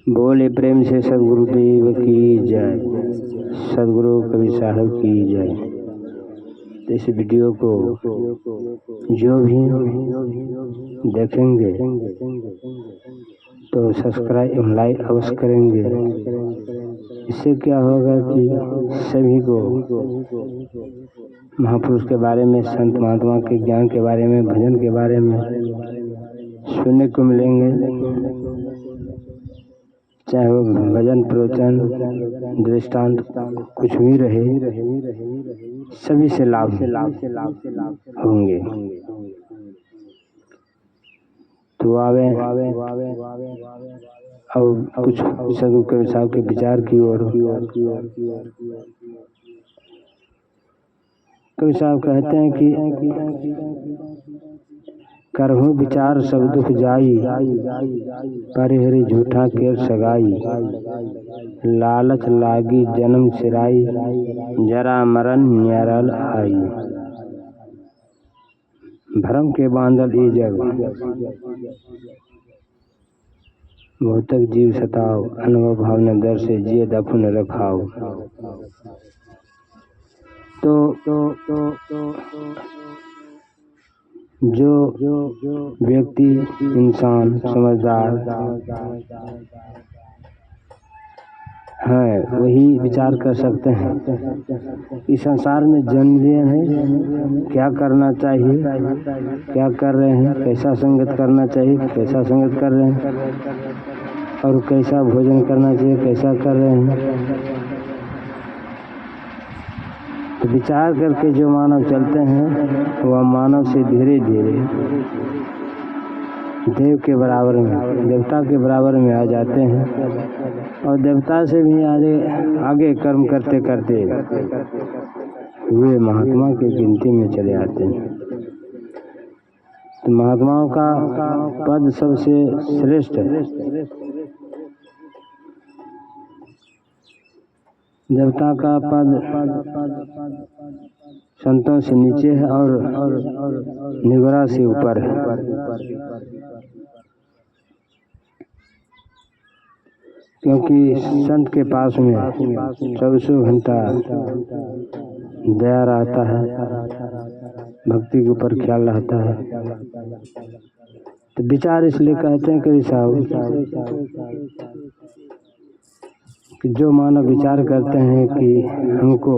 बोले प्रेम से सदगुरुदेव की जय, सदगुरु कबीर साहब की जय। तो इस वीडियो को जो भी देखेंगे तो सब्सक्राइब लाइक अवश्य करेंगे। इससे क्या होगा कि सभी को महापुरुष के बारे में, संत महात्मा के ज्ञान के बारे में, भजन के बारे में सुनने को मिलेंगे। चाहे वो भजन, प्रवचन, दृष्टांत कुछ भी रहे, सभी से लाभ होंगे। तो आवे और कुछ सदगुरु कबीर साहब के विचार की ओर। कबीर साहब कहते हैं कि करहु विचार सब दुख जाई, परिहरि झूठा केर सगाई, लालच लागी जन्म सिराई, जरा मरण न्यारल आई। भरम के बांधल ई जग, बहुतक जीव सताओ, अनुभव भाव न दर से जिए दफन रखाओ। जो व्यक्ति, इंसान समझदार है वही विचार कर सकते हैं इस संसार में जन्म लिए हैं, क्या करना चाहिए, क्या कर रहे हैं, कैसा संगत करना चाहिए, कैसा संगत कर रहे हैं, और कैसा भोजन करना चाहिए, कैसा कर रहे हैं। तो विचार करके जो मानव चलते हैं वह मानव से धीरे धीरे देव के बराबर में, देवता के बराबर में आ जाते हैं, और देवता से भी आगे कर्म करते करते वे महात्मा की गिनती में चले आते हैं। तो महात्माओं का पद सबसे श्रेष्ठ है, देवता का पद संतों से नीचे है और निगरा से ऊपर है। क्योंकि संत के पास में 24 घंटा दया रहता है, भक्ति के ऊपर ख्याल रहता है। तो विचार इसलिए कहते हैं कि साहब कि जो मानव विचार करते हैं कि हमको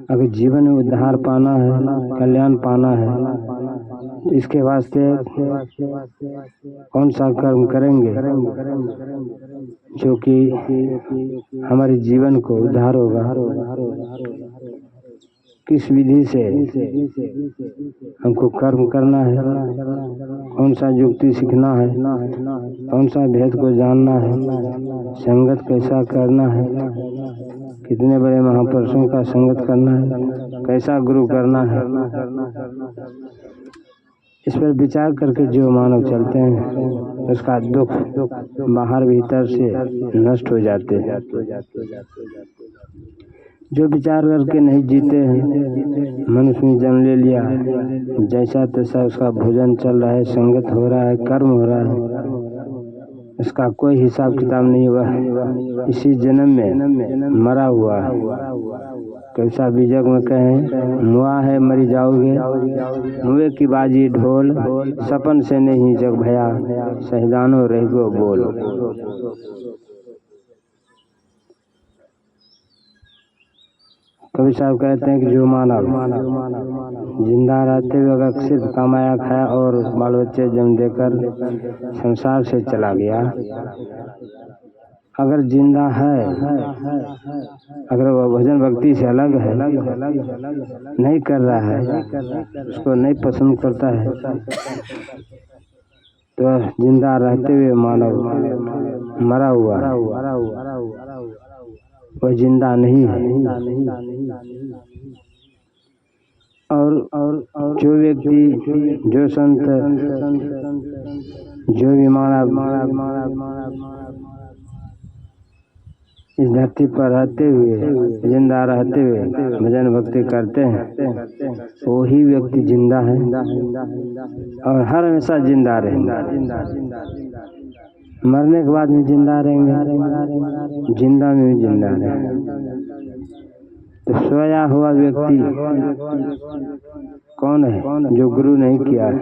अगर जीवन में उद्धार पाना है, कल्याण पाना है, तो इसके वास्ते कौन सा कर्म करेंगे जो कि हमारे जीवन को उद्धार होगा, किस विधि से हमको कर्म करना है, कौन सा युक्ति सीखना है, कौन सा भेद को जानना है, संगत कैसा करना है, कितने बड़े महापुरुषों का संगत करना है, कैसा गुरु करना है। इस पर विचार करके जो मानव चलते हैं उसका दुख बाहर भीतर से नष्ट हो जाते हैं। जो विचार करके नहीं जीते हैं, मनुष्य ने जन्म ले लिया, जैसा तैसा उसका भोजन चल रहा है, संगत हो रहा है, कर्म हो रहा है, इसका कोई हिसाब किताब नहीं हुआ, इसी जन्म में मरा हुआ है। कैसा बीजक में कहें, मुआ है मरी जाओगे, मुए की बाजी ढोल, सपन से नहीं जग भया, शहीदानो रह गो बोल। कबीर साहब कहते हैं कि जो मानव जिंदा रहते हुए अगर सिर्फ कमाया खाया और बाल बच्चे जन्म देकर संसार से चला गया, अगर जिंदा है, अगर वह भजन भक्ति से अलग है, नहीं कर रहा है, उसको नहीं पसंद करता है, तो जिंदा रहते हुए मानव मरा हुआ, वह जिंदा नहीं है। और जो व्यक्ति, जो संत, जो भी मानव इस धरती पर रहते हुए, जिंदा रहते हुए भजन भक्ति करते हैं, वही व्यक्ति जिंदा है और हर हमेशा जिंदा रहेगा। मरने के बाद भी जिंदा रहेंगे, जिंदा में भी जिंदा रहेंगे। तो सोया हुआ व्यक्ति कौन है? जो गुरु नहीं किया है।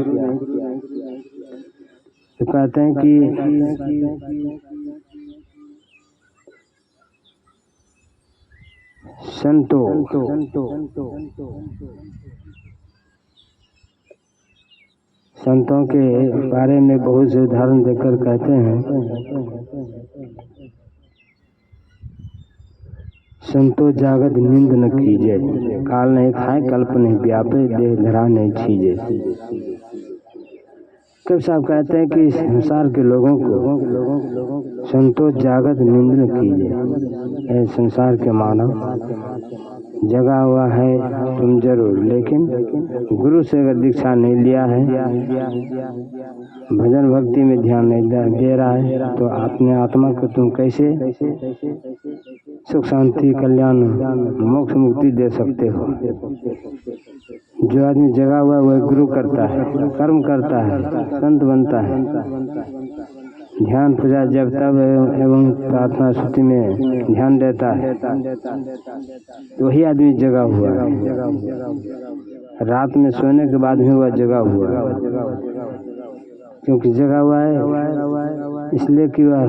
तो कहते हैं कि संतों के बारे में बहुत से उदाहरण देकर कहते हैं, संतो जागत नींद न कीजे, काल नहीं खाए कल्प नहीं व्यापे, देह धरा नहीं छीजे। कबीर साहब कहते हैं कि संसार के लोगों को संतो जागत नींद न कीजिए। संसार के मानव जगा हुआ है तुम जरूर, लेकिन गुरु से अगर दीक्षा नहीं लिया है, भजन भक्ति में ध्यान नहीं दे रहा है, तो अपने आत्मा को तुम कैसे सुख शांति कल्याण मोक्ष मुक्ति दे सकते हो? जो आदमी जगा हुआ है वह गुरु करता है, कर्म करता है, संत बनता है, ध्यान पूजा जब तब एवं प्रार्थना स्तुति में ध्यान देता है, तो वही आदमी जगा हुआ है। रात में सोने के बाद भी वह जगा हुआ है, क्योंकि जगा हुआ है इसलिए कि वह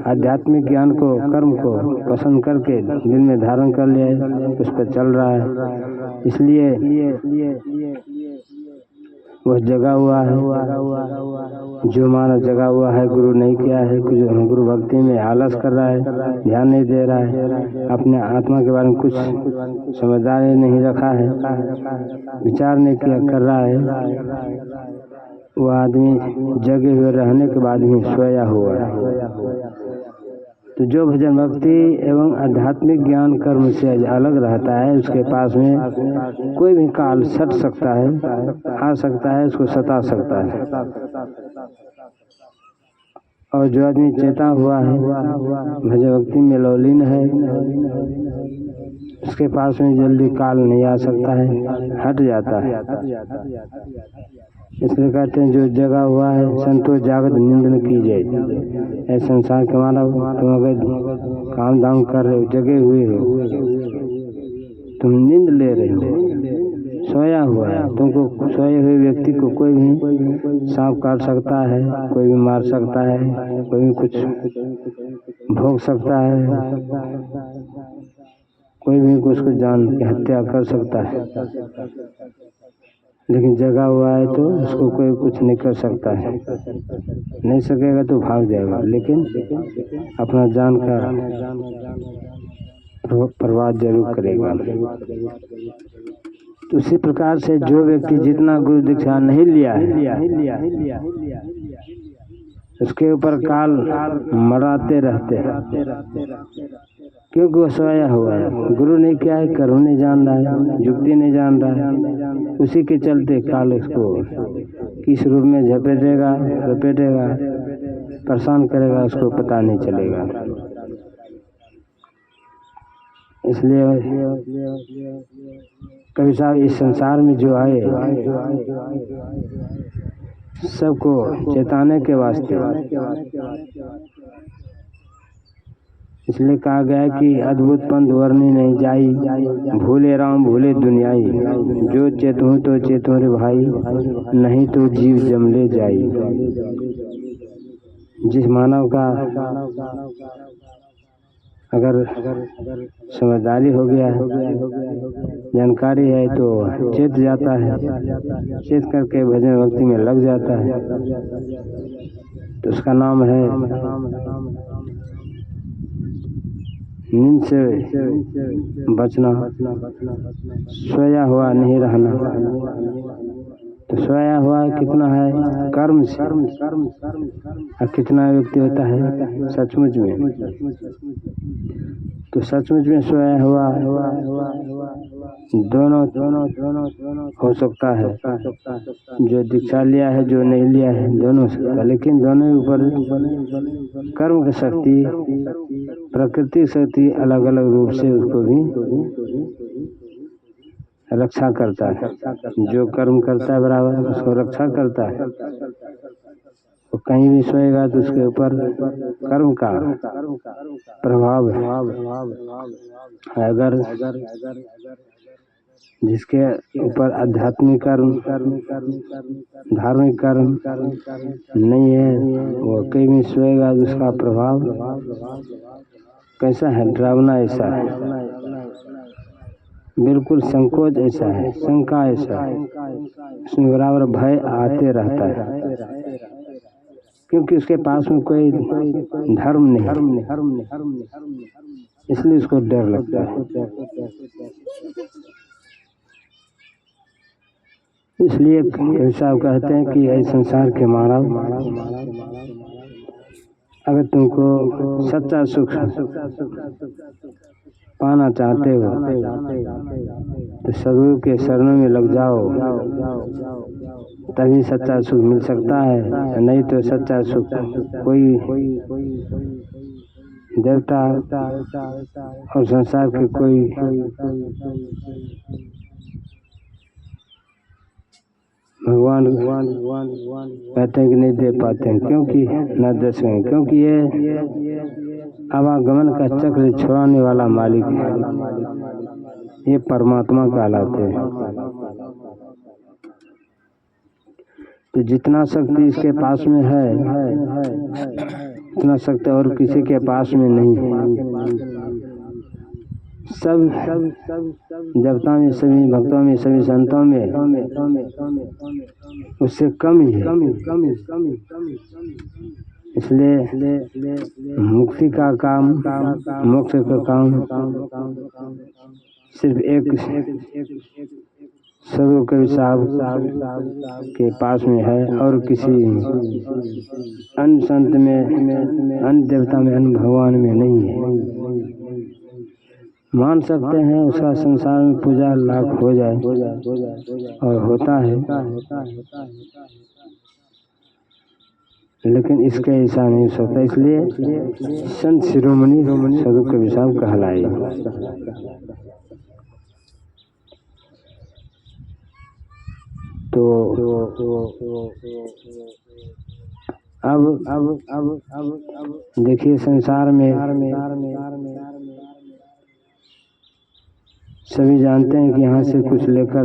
आध्यात्मिक ज्ञान को, कर्म को पसंद करके दिल में धारण कर लिया है, उस पर चल रहा है, इसलिए वह जगा हुआ है। जो मानव जगा हुआ है, गुरु नहीं किया है, गुरु भक्ति में आलस कर रहा है, ध्यान नहीं दे रहा है, अपने आत्मा के बारे में कुछ समझदारी नहीं रखा है, विचार नहीं किया कर रहा है, वह आदमी जगे हुए रहने के बाद ही सोया हुआ है। तो जो भजन भक्ति एवं आध्यात्मिक ज्ञान कर्म से अलग रहता है, उसके पास में कोई भी काल सट सकता है, आ सकता है, उसको सता सकता है। और जो आदमी चेता हुआ है, भजन भक्ति में लौलीन है, उसके पास में जल्दी काल नहीं आ सकता है, हट जाता है। इसलिए कहते हैं जो जगा हुआ है संतो जागत नींद न कीजिए। ऐसे संसार के मानव, तुम अगर काम धाम कर रहे हो, जगे हुए हो, तुम नींद ले रहे हो, सोया हुआ है, तुमको सोए हुए व्यक्ति को कोई भी सांप काट सकता है, कोई भी मार सकता है, कोई भी कुछ भोग सकता है, कोई भी उसको जान की हत्या कर सकता है। लेकिन जगा हुआ है तो उसको कोई कुछ नहीं कर सकता है, नहीं सकेगा तो भाग जाएगा, लेकिन अपना जान का परवाह जरूर करेगा। तो उसी प्रकार से जो व्यक्ति जितना गुरु दीक्षा नहीं लिया है, उसके ऊपर काल मराते रहते हैं, क्योंकि वो सोया हुआ है, गुरु नहीं किया है, कर्म नहीं जान रहा है, युक्ति नहीं जान रहा है, उसी के चलते काल उसको किस रूप में झपेटेगा, लपेटेगा, परेशान करेगा, उसको पता नहीं चलेगा। इसलिए कबीर साहब इस संसार में जो आए सबको चेताने के वास्ते, इसलिए कहा गया कि अद्भुत पंथ वर्णि नहीं जाई, भूले राम भूले दुनियाई, जो चेतूं तो चेतूं रे भाई, नहीं तो जीव जमले जाई। जिस मानव का अगर समझदारी हो गया है, जानकारी है, तो चेत जाता है, चेत करके भजन भक्ति में लग जाता है, तो उसका नाम है नींद से बचना, सोया हुआ नहीं रहना। तो सोया हुआ कितना है कर्म से, और कितना व्यक्ति होता है सचमुच में। तो सचमुच में सोया हुआ दोनों हो सकता है, जो दीक्षा लिया है, जो नहीं लिया है, दोनों सकता, लेकिन दोनों ऊपर कर्म की शक्ति, प्रकृति शक्ति अलग अलग रूप से उसको भी रक्षा करता है। जो कर्म करता है बराबर उसको रक्षा करता है, वो कहीं भी सोएगा तो उसके ऊपर कर्म का प्रभाव है। अगर जिसके ऊपर आध्यात्मिक कर्म, धार्मिक कर्म नहीं है, वो कहीं भी सोएगा तो उसका प्रभाव कैसा है, डरावना ऐसा है, बिल्कुल संकोच ऐसा है, शंका ऐसा है, उसमें बराबर भय आते रहता है, क्योंकि उसके पास में कोई धर्म नहीं, इसलिए उसको डर लगता है। इसलिए साहब कहते हैं कि ऐसे संसार के मानव, अगर तुमको सच्चा सुख पाना चाहते हो तो सदगुरु के शरणों में लग जाओ, तभी सच्चा सुख मिल सकता है। नहीं तो सच्चा सुख कोई देवता और संसार के कोई भगवान कहते हैं कि नहीं दे पाते हैं, क्योंकि न दे सकें, क्योंकि ये आवागमन का चक्र छुड़ाने वाला मालिक है, ये परमात्मा कहलाते हैं। तो जितना शक्ति इसके पास में है उतना शक्ति और किसी के पास में नहीं है। सब देवता में, सभी भक्तों में, सभी संतों में उससे कम ही है। इसलिए मुक्ति का काम, मोक्ष का काम सिर्फ एक सदगुरु कबीर साहब के पास में है, और किसी अन्य संत में, अन्य देवता में, अन्य भगवान में नहीं है। मान सकते हैं उसका संसार में पूजा लाख हो जाए, और होता है, लेकिन इसके ऐसा नहीं हो सकता। इसलिए संत शिरोमणि सदगुरु कबीर साहब कहलाए। तो अब देखिए, संसार में सभी जानते हैं कि यहाँ से कुछ लेकर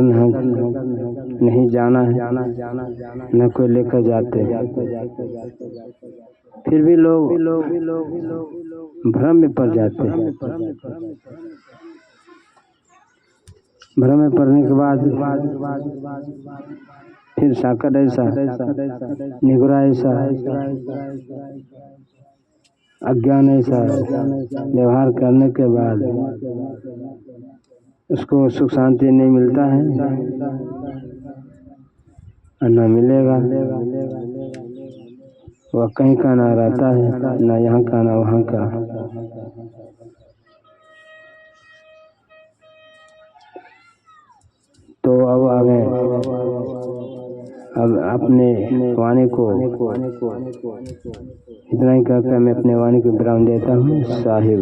नहीं जाना है, न कोई लेकर जाते हैं, फिर भी लोग भ्रम में पड़ जाते हैं। भ्रम में पड़ने के बाद फिर साकर ऐसा, निगुरा ऐसा, अज्ञान ऐसा व्यवहार करने के बाद उसको सुख शांति नहीं मिलता है, और न मिलेगा। वह कहीं का ना रहता है, न यहाँ का ना वहाँ का। तो अब आगे, अब अपने वाणी को इतना ही कहकर मैं अपने वाणी को विराम देता हूँ। साहिब।